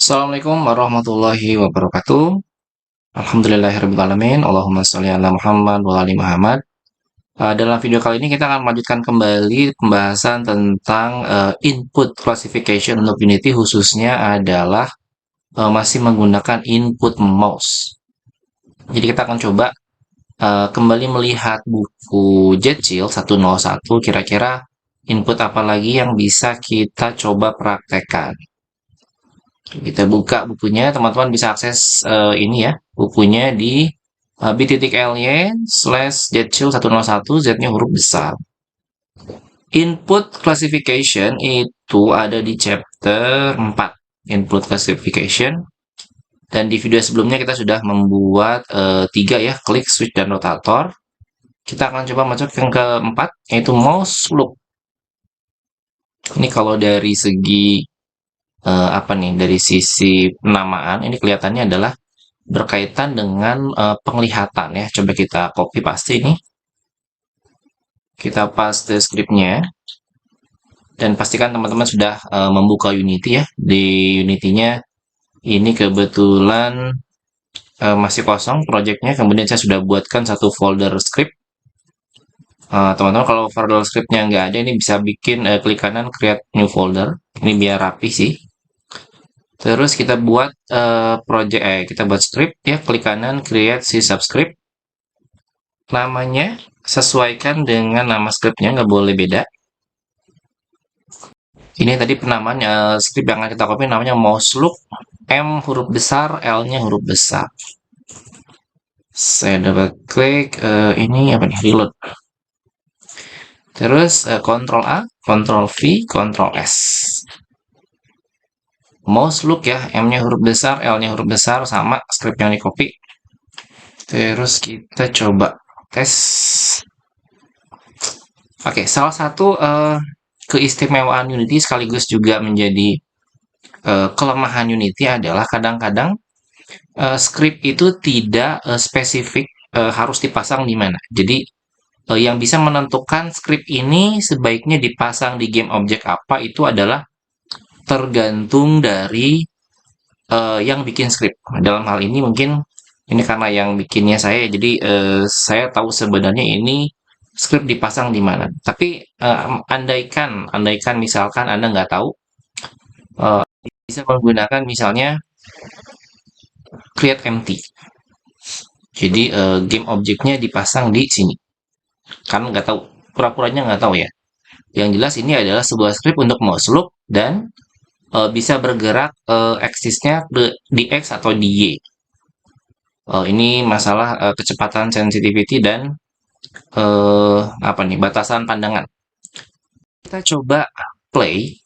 Assalamualaikum warahmatullahi wabarakatuh. Alhamdulillahirrahmanirrahim. Allahumma sholli ala Muhammad wa ali Muhammad. Dalam video kali ini kita akan melanjutkan kembali pembahasan tentang input classification untuk Unity, khususnya adalah masih menggunakan input mouse. Jadi kita akan coba kembali melihat buku Jetchill 101, kira-kira input apa lagi yang bisa kita coba praktekkan. Kita buka bukunya, teman-teman bisa akses ini ya, bukunya di bit.ly/jetchill101, Z-nya huruf besar. Input classification itu ada di chapter 4, input classification. Dan di video sebelumnya kita sudah membuat 3 ya, klik, switch, dan rotator. Kita akan coba masuk yang keempat, yaitu mouse look. Ini kalau dari segi apa nih, dari sisi penamaan, ini kelihatannya adalah berkaitan dengan penglihatan ya. Coba kita copy paste ini. Kita paste scriptnya. Dan pastikan teman-teman sudah membuka Unity ya. Di Unity-nya ini kebetulan masih kosong projectnya. Kemudian saya sudah buatkan satu folder script. Teman-teman kalau folder scriptnya nggak ada, ini bisa bikin klik kanan create new folder. Ini biar rapi sih. Terus kita buat kita buat script ya, klik kanan create C subscript. Namanya sesuaikan dengan nama scriptnya, nggak boleh beda. Ini tadi penamaan script yang akan kita copy namanya mouse look, M huruf besar, L-nya huruf besar. Saya double klik ini apa nih, reload. Terus Ctrl A, Ctrl V, Ctrl S. Mouse look ya, M-nya huruf besar, L-nya huruf besar, sama script yang di copy. Terus kita coba tes. Oke, salah satu keistimewaan Unity sekaligus juga menjadi kelemahan Unity adalah kadang-kadang script itu tidak spesifik harus dipasang di mana. Jadi yang bisa menentukan script ini sebaiknya dipasang di game object apa itu adalah tergantung dari yang bikin script. Dalam hal ini mungkin ini karena yang bikinnya saya, jadi saya tahu sebenarnya ini script dipasang di mana. Tapi andaikan misalkan Anda nggak tahu, bisa menggunakan misalnya create empty. Jadi game objeknya dipasang di sini. Karena nggak tahu, pura-puranya nggak tahu ya. Yang jelas ini adalah sebuah script untuk mouse look dan bisa bergerak axisnya di X atau di Y. Ini masalah kecepatan sensitivity dan apa nih, batasan pandangan. Kita coba play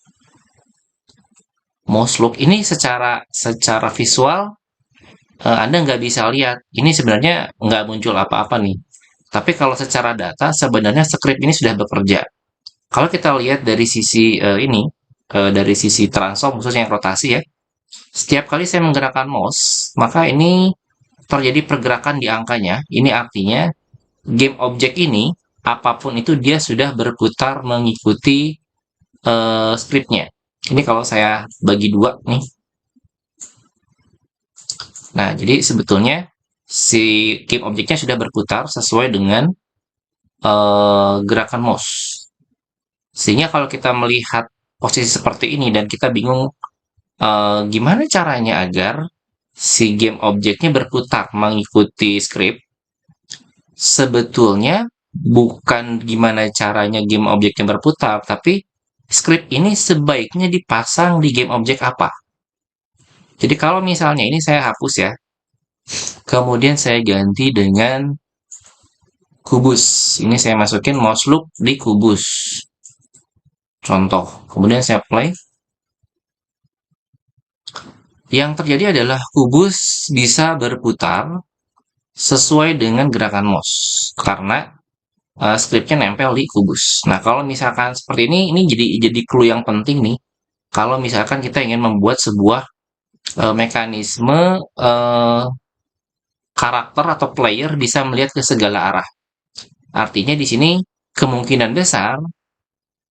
mouse look ini secara visual. Anda nggak bisa lihat, ini sebenarnya nggak muncul apa-apa nih. Tapi kalau secara data, sebenarnya script ini sudah bekerja. Kalau kita lihat dari sisi ini, dari sisi transform, khususnya yang rotasi ya, setiap kali saya menggerakkan mouse, maka ini terjadi pergerakan di angkanya. Ini artinya game objek ini, apapun itu dia sudah berputar mengikuti scriptnya. Ini kalau saya bagi dua nih. Nah, jadi sebetulnya si game objeknya sudah berputar sesuai dengan gerakan mouse. Sehingga kalau kita melihat posisi seperti ini dan kita bingung gimana caranya agar si game objeknya berputar mengikuti script, sebetulnya bukan gimana caranya game objeknya berputar, tapi script ini sebaiknya dipasang di game objek apa. Jadi kalau misalnya ini saya hapus ya, kemudian saya ganti dengan kubus. Ini saya masukin mouse look di kubus. Contoh. Kemudian saya play. Yang terjadi adalah kubus bisa berputar sesuai dengan gerakan mouse. Karena scriptnya nempel di kubus. Nah, kalau misalkan seperti ini jadi clue yang penting nih. Kalau misalkan kita ingin membuat sebuah mekanisme karakter atau player bisa melihat ke segala arah. Artinya di sini kemungkinan besar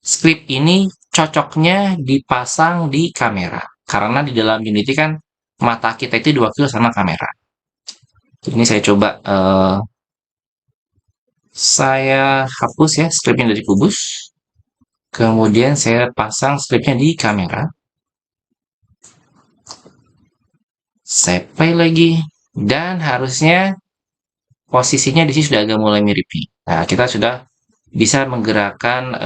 script ini cocoknya dipasang di kamera. Karena di dalam Unity kan mata kita itu diwakili sama kamera. Ini saya coba saya hapus ya scriptnya dari Kubus. Kemudian saya pasang scriptnya di kamera. Saya play lagi. Dan harusnya posisinya di sini sudah agak mulai mirip nih. Nah, kita sudah bisa menggerakkan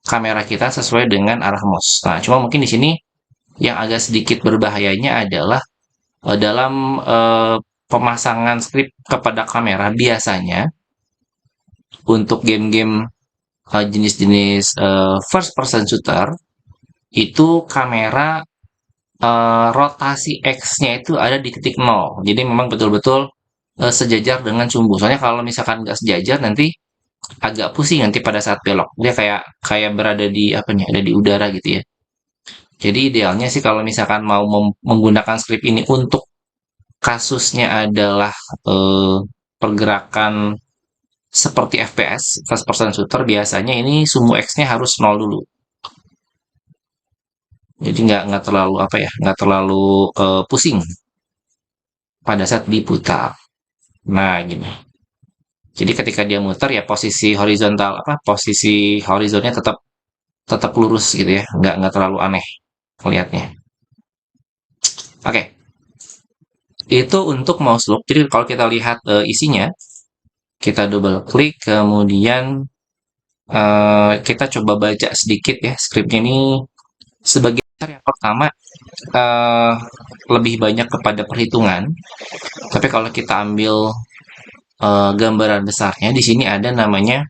kamera kita sesuai dengan arah mouse. Nah, cuma mungkin di sini yang agak sedikit berbahayanya adalah dalam pemasangan script kepada kamera biasanya untuk game-game jenis-jenis first person shooter itu kamera rotasi X-nya itu ada di titik 0. Jadi memang betul-betul sejajar dengan sumbu. Soalnya kalau misalkan nggak sejajar nanti agak pusing nanti pada saat belok. Dia kayak kayak berada di apa nih, ada di udara gitu ya. Jadi idealnya sih kalau misalkan mau menggunakan script ini untuk kasusnya adalah eh, pergerakan seperti FPS, first person shooter, biasanya ini sumbu X-nya harus 0 dulu. Jadi nggak terlalu apa ya, nggak terlalu pusing pada saat diputar. Nah, gini. Jadi ketika dia muter ya posisi horizontal apa posisi horizonnya tetap tetap lurus gitu ya, nggak terlalu aneh melihatnya. Oke, itu untuk mouse look. Jadi kalau kita lihat isinya, kita double klik, kemudian kita coba baca sedikit ya skripnya ini. Sebagai yang pertama eh, lebih banyak kepada perhitungan, tapi kalau kita ambil gambaran besarnya di sini ada namanya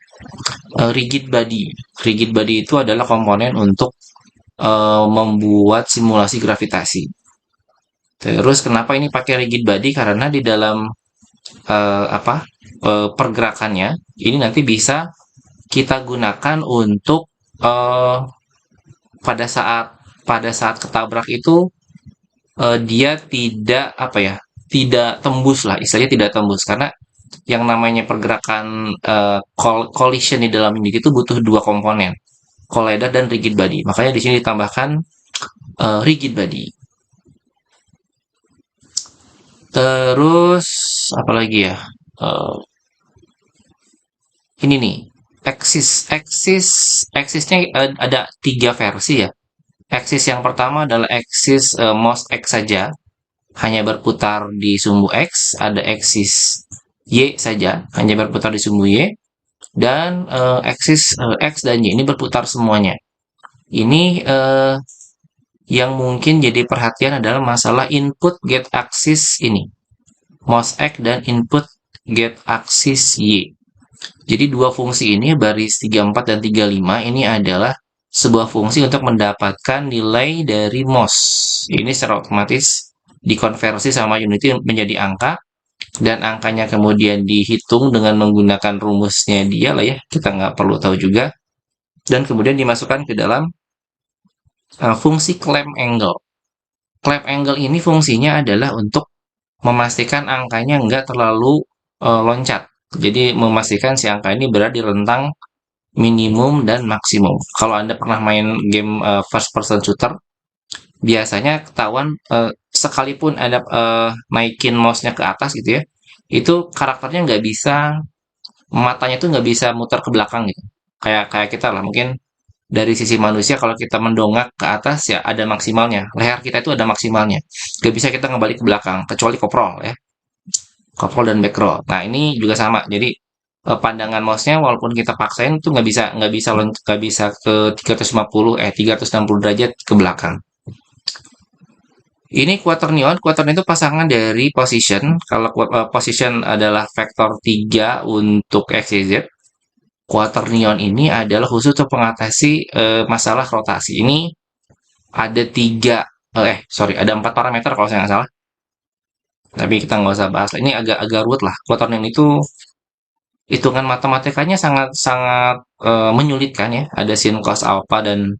rigid body. Rigid body itu adalah komponen untuk membuat simulasi gravitasi. Terus kenapa ini pakai rigid body? Karena di dalam pergerakannya ini nanti bisa kita gunakan untuk eh, pada saat ketabrak itu dia tidak apa ya, tidak tembus lah, istilahnya tidak tembus karena yang namanya pergerakan collision di dalam Unity itu butuh dua komponen, collider dan rigid body. Makanya di sini ditambahkan rigid body. Terus apa lagi ya? Eh, ini nih, axisnya ada tiga versi ya. Axis yang pertama adalah axis mouse X saja, hanya berputar di sumbu X. Ada axis Y saja, hanya berputar di sumbu Y. Dan axis X dan Y ini berputar semuanya. Ini yang mungkin jadi perhatian adalah masalah input get axis ini. Mouse X dan input get axis Y. Jadi dua fungsi ini, baris 34 dan 35, ini adalah sebuah fungsi untuk mendapatkan nilai dari mouse. Ini secara otomatis dikonversi sama Unity menjadi angka, dan angkanya kemudian dihitung dengan menggunakan rumusnya dia lah ya, kita nggak perlu tahu juga. Dan kemudian dimasukkan ke dalam fungsi clamp angle. Clamp angle ini fungsinya adalah untuk memastikan angkanya nggak terlalu loncat. Jadi memastikan si angka ini berada di rentang minimum dan maksimum. Kalau Anda pernah main game first person shooter, biasanya ketahuan sekalipun Anda naikin mouse-nya ke atas gitu ya, itu karakternya nggak bisa, matanya tuh nggak bisa muter ke belakang gitu. Kayak kayak kita lah, mungkin dari sisi manusia kalau kita mendongak ke atas ya ada maksimalnya. Leher kita itu ada maksimalnya. Nggak bisa kita kembali ke belakang, kecuali koprol ya. Koprol dan backroll. Nah, ini juga sama. Jadi pandangan mouse-nya walaupun kita paksain tuh nggak bisa ke 360 derajat ke belakang. Ini quaternion. Quaternion itu pasangan dari position. Kalau position adalah vektor 3 untuk x, y, z. Quaternion ini adalah khusus untuk mengatasi masalah rotasi. Ini ada ada 4 parameter kalau saya nggak salah. Tapi kita nggak usah bahas. Ini agak ruwet lah. Quaternion itu hitungan matematikanya sangat sangat menyulitkan ya. Ada sin, cos, alpha dan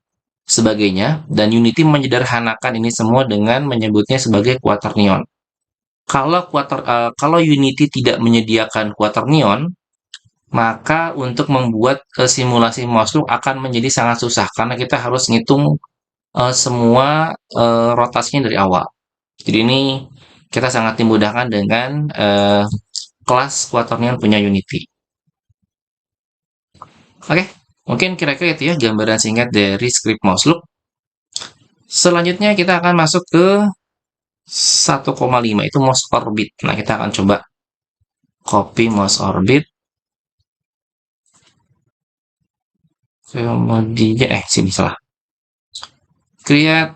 sebagainya. Dan Unity menyederhanakan ini semua dengan menyebutnya sebagai quaternion. Kalau Unity tidak menyediakan quaternion, maka untuk membuat simulasi mouse look akan menjadi sangat susah karena kita harus ngitung semua rotasinya dari awal. Jadi ini kita sangat dimudahkan dengan kelas quaternion punya Unity. Oke, mungkin kira-kira itu ya gambaran singkat dari script mouse loop. Selanjutnya kita akan masuk ke 1,5 itu mouse orbit. Nah, kita akan coba copy mouse orbit. Kemudian, sini salah. Create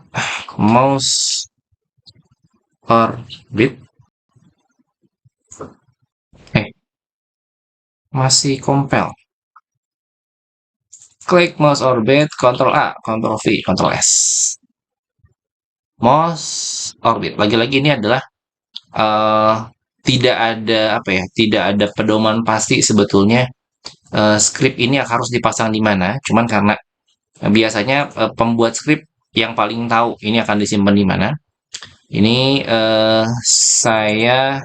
mouse orbit. Masih compile. Klik mouse orbit, Ctrl A, Ctrl V, Ctrl S. Mouse orbit. Lagi-lagi ini adalah uh, tidak ada apa ya, tidak ada pedoman pasti sebetulnya script ini harus dipasang di mana. Cuman karena biasanya pembuat script yang paling tahu ini akan disimpan di mana. Ini saya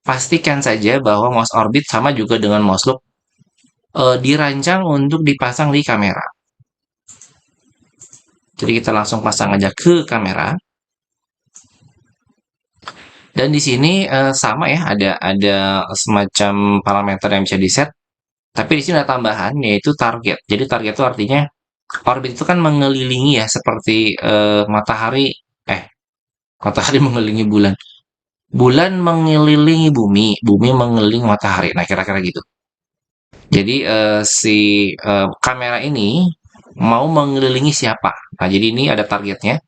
pastikan saja bahwa mouse orbit sama juga dengan mouse loop dirancang untuk dipasang di kamera. Jadi kita langsung pasang aja ke kamera. Dan di sini sama ya, ada semacam parameter yang bisa di-set. Tapi di sini ada tambahan yaitu target. Jadi target itu artinya orbit itu kan mengelilingi ya seperti matahari matahari mengelilingi bulan. Bulan mengelilingi bumi, bumi mengelilingi matahari. Nah, kira-kira gitu. Jadi si kamera ini mau mengelilingi siapa? Nah, jadi ini ada targetnya.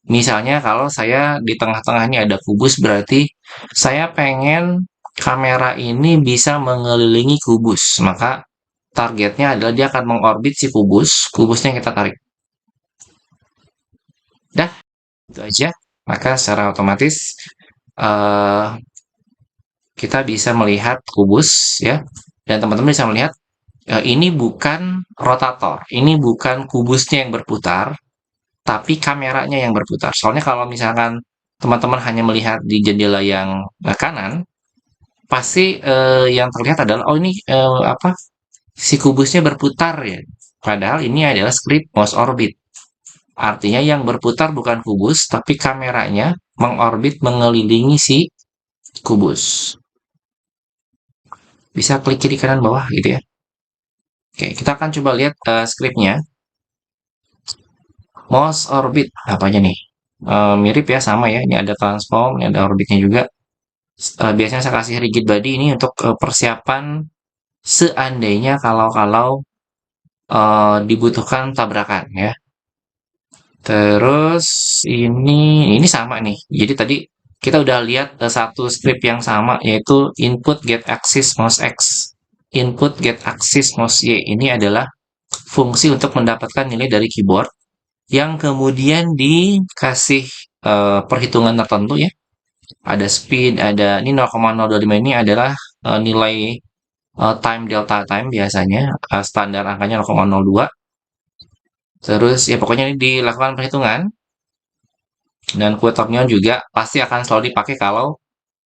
Misalnya kalau saya di tengah-tengahnya ada kubus, berarti saya pengen kamera ini bisa mengelilingi kubus. Maka targetnya adalah dia akan mengorbit si kubus, kubusnya kita tarik. Dah, itu aja. Maka secara otomatis uh, kita bisa melihat kubus ya. Dan teman-teman bisa melihat ini bukan rotator, ini bukan kubusnya yang berputar, tapi kameranya yang berputar. Soalnya kalau misalkan teman-teman hanya melihat di jendela yang kanan, pasti yang terlihat adalah oh ini apa si kubusnya berputar ya. Padahal ini adalah script mouse orbit. Artinya yang berputar bukan kubus, tapi kameranya mengorbit mengelilingi si kubus. Bisa klik kiri kanan bawah gitu ya. Oke, kita akan coba lihat scriptnya. Mouse orbit, apanya nih? Mirip ya, sama ya. Ini ada transform, ini ada orbitnya juga. Biasanya saya kasih rigid body ini untuk persiapan seandainya kalau dibutuhkan tabrakan ya. Terus ini sama nih. Jadi tadi kita udah lihat satu script yang sama yaitu input get axis mouse X. Input get axis mouse Y ini adalah fungsi untuk mendapatkan nilai dari keyboard yang kemudian dikasih perhitungan tertentu ya. Ada speed, ada ini 0,025 ini adalah nilai time delta time biasanya standar angkanya 0,02. Terus ya pokoknya ini dilakukan perhitungan dan quaternion juga pasti akan selalu dipakai kalau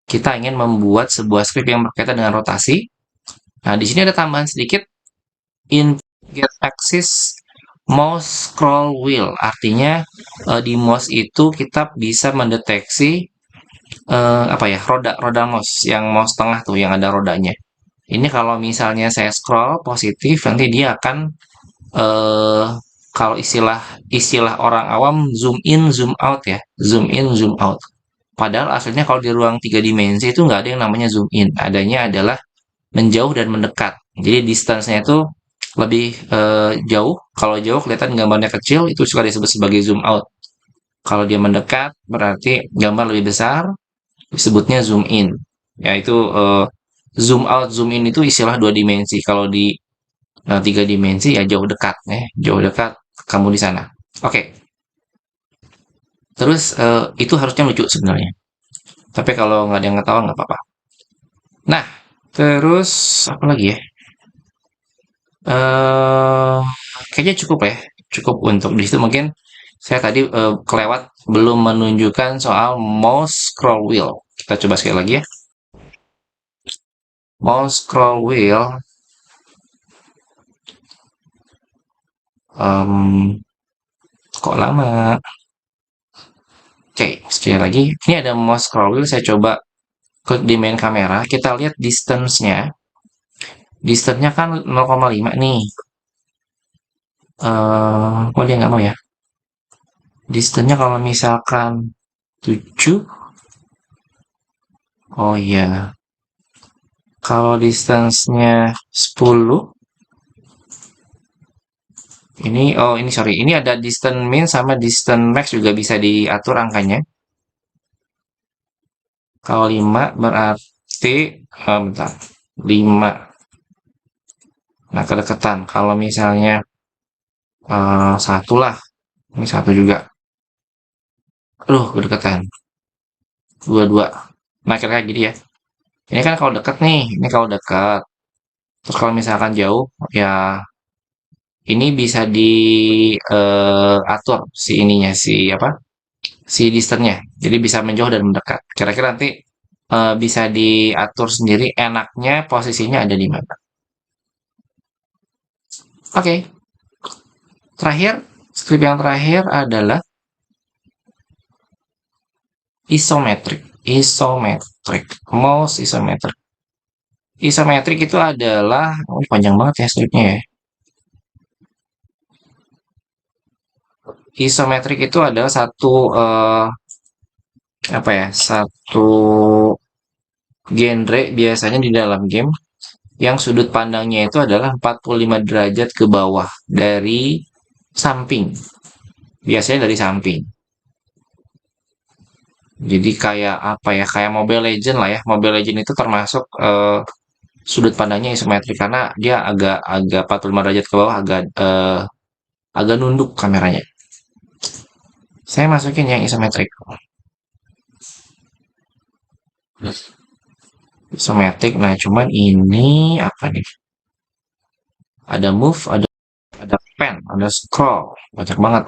kita ingin membuat sebuah script yang berkaitan dengan rotasi. Nah, di sini ada tambahan sedikit in get axis mouse scroll wheel. Artinya di mouse itu kita bisa mendeteksi apa ya roda mouse yang mouse tengah tuh yang ada rodanya. Ini kalau misalnya saya scroll positif nanti dia akan eh, kalau istilah orang awam zoom in zoom out ya, zoom in zoom out. Padahal aslinya kalau di ruang tiga dimensi itu nggak ada yang namanya zoom in, adanya adalah menjauh dan mendekat. Jadi distance-nya itu lebih jauh. Kalau jauh kelihatan gambarnya kecil, itu suka disebut sebagai zoom out. Kalau dia mendekat, berarti gambar lebih besar, disebutnya zoom in. Yaitu zoom out, zoom in itu istilah dua dimensi. Kalau di tiga dimensi ya jauh dekat, ya jauh dekat kamu di sana. Oke. Terus itu harusnya lucu sebenarnya. Tapi kalau nggak ada yang ketawa nggak apa-apa. Nah, terus apa lagi ya? eh Kayaknya cukup ya. Cukup untuk di situ mungkin saya tadi kelewat belum menunjukkan soal mouse scroll wheel. Kita coba sekali lagi ya. Mouse scroll wheel Kok lama? Oke, sekali lagi. Ini ada mouse scroll wheel. Saya coba klik di main kamera. Kita lihat distance-nya. Distance-nya kan 0,5 nih. Kok dia nggak mau ya? Distance-nya kalau misalkan 7. Oh iya. Kalau distance-nya 10. Ini sorry. Ini ada distance min sama distance max juga bisa diatur angkanya. Kalau 5 berarti, bentar. 5. Nah, kedekatan. Kalau misalnya 1 lah. Ini 1 juga. Aduh, kedekatan. 2. Nah, kira-kira gini ya. Ini kan kalau dekat nih. Ini kalau dekat. Terus kalau misalkan jauh, ya ini bisa diatur si ininya, si apa? Si distance-nya. Jadi bisa menjauh dan mendekat. Kira-kira nanti bisa diatur sendiri enaknya posisinya ada di mana. Oke, terakhir, script yang terakhir adalah isometric. Isometric, mouse isometric. Isometric itu adalah, panjang banget ya scriptnya ya. Isometric itu adalah satu apa ya? Satu genre biasanya di dalam game yang sudut pandangnya itu adalah 45 derajat ke bawah dari samping. Biasanya dari samping. Jadi kayak apa ya? Kayak Mobile Legend lah ya. Mobile Legend itu termasuk sudut pandangnya isometrik karena dia agak agak 45 derajat ke bawah, agak nunduk kameranya. Saya masukin yang isometrik. Isometrik. Nah, cuman ini apa nih? Ada move, ada pen, ada scroll. Banyak banget.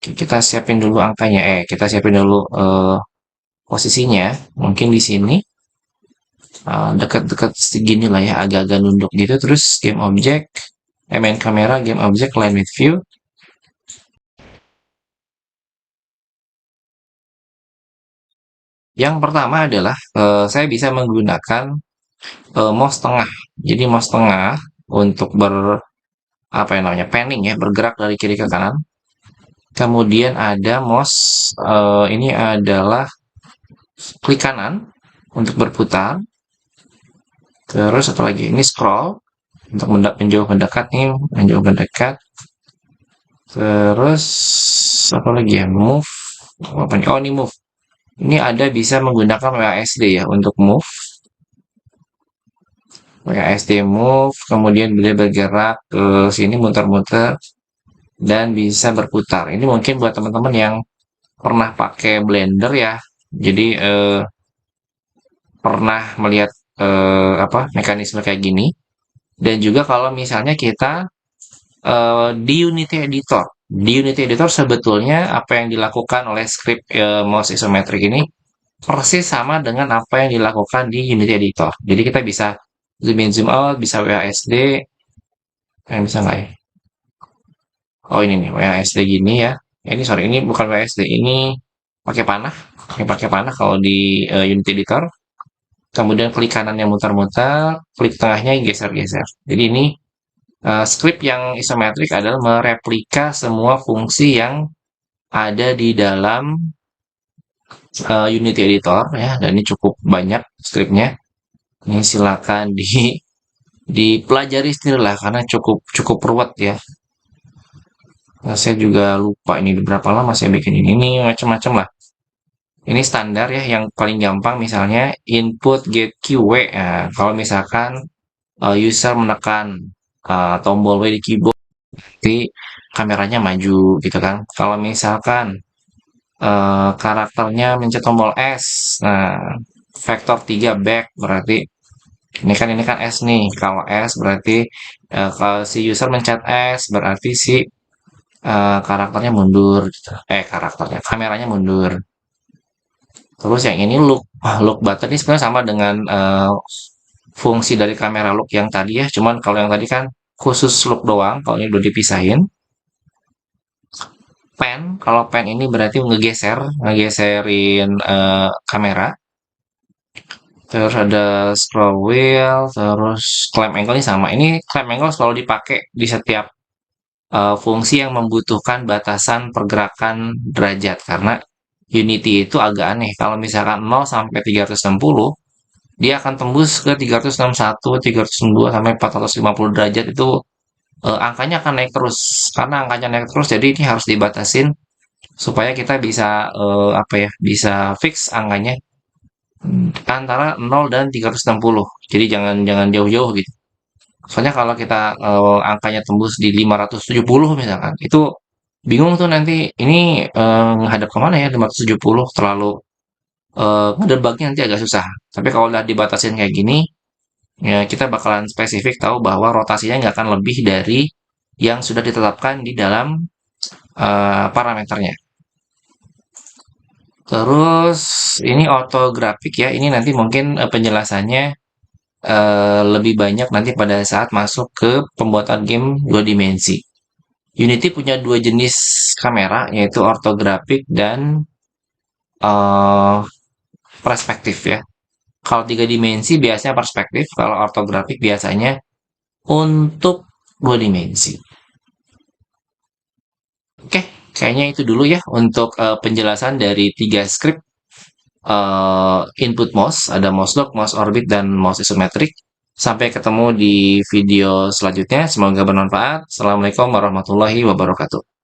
Oke, kita siapin dulu angkanya. Kita siapin dulu posisinya. Mungkin di sini dekat-dekat segini lah ya, agak-agak nunduk gitu. Terus game object, main kamera, game object, line with view. Yang pertama adalah saya bisa menggunakan mouse tengah. Jadi mouse tengah untuk apa yang namanya panning ya, bergerak dari kiri ke kanan. Kemudian ada mouse ini adalah klik kanan untuk berputar. Terus satu lagi ini scroll untuk menjauh mendekat nih, menjauh mendekat. Terus apa lagi ya? Move. Apa nih? Oh, ini move. Ini ada bisa menggunakan WASD ya untuk move. WASD move, kemudian bila bergerak ke sini muter-muter dan bisa berputar. Ini mungkin buat teman-teman yang pernah pakai Blender ya. Jadi pernah melihat apa mekanisme kayak gini. Dan juga kalau misalnya kita di Unity Editor. Di Unity Editor sebetulnya apa yang dilakukan oleh script mouse isometric ini persis sama dengan apa yang dilakukan di Unity Editor. Jadi kita bisa zoom in, zoom out, bisa WASD. Bisa nggak ya? Oh ini nih, WASD gini ya. Ini sorry, ini bukan WASD, ini pakai panah. Pakai panah kalau di Unity Editor. Kemudian klik kanannya muter-muter, klik tengahnya geser-geser. Jadi ini script yang isometrik adalah mereplika semua fungsi yang ada di dalam Unity Editor ya, dan ini cukup banyak scriptnya. Ini silakan dipelajari sendiri lah karena cukup cukup ruwet ya. Nah, saya juga lupa ini berapa lama saya bikin ini macam-macam lah. Ini standar ya, yang paling gampang misalnya input get QW. Nah, kalau misalkan user menekan tombol W di keyboard, nanti kameranya maju gitu kan. Kalau misalkan karakternya mencet tombol S, nah vektor 3 back berarti ini kan S nih. Kalau S berarti kalau si user mencet S berarti si karakternya mundur gitu. Kameranya mundur. Terus yang ini look button ini sebenarnya sama dengan fungsi dari kamera look yang tadi ya. Cuman kalau yang tadi kan khusus look doang, kalau ini udah dipisahin. pen. Kalau pen ini berarti ngegeserin kamera. Terus ada scroll wheel, terus clamp angle ini sama. Ini clamp angle selalu dipakai di setiap fungsi yang membutuhkan batasan pergerakan derajat karena Unity itu agak aneh. Kalau misalkan 0 sampai 360, dia akan tembus ke 361, 362 sampai 450 derajat itu angkanya akan naik terus. Karena angkanya naik terus, jadi ini harus dibatasin supaya kita bisa apa ya, bisa fix angkanya antara 0 dan 360. Jadi jangan jangan jauh-jauh gitu. Soalnya kalau kita angkanya tembus di 570 misalkan, itu bingung tuh nanti ini menghadap kemana ya 570 terlalu ngedebaknya nanti agak susah. Tapi kalau udah dibatasin kayak gini, ya kita bakalan spesifik tahu bahwa rotasinya nggak akan lebih dari yang sudah ditetapkan di dalam parameternya. Terus ini ortografik ya, ini nanti mungkin penjelasannya lebih banyak nanti pada saat masuk ke pembuatan game dua dimensi. Unity punya dua jenis kamera, yaitu ortografik dan eh, perspektif ya. Kalau tiga dimensi biasanya perspektif, kalau ortografik biasanya untuk dua dimensi. Oke, kayaknya itu dulu ya untuk penjelasan dari tiga script input mouse, ada mouse lock, mouse orbit, dan mouse isometric. Sampai ketemu di video selanjutnya. Semoga bermanfaat. Assalamualaikum warahmatullahi wabarakatuh.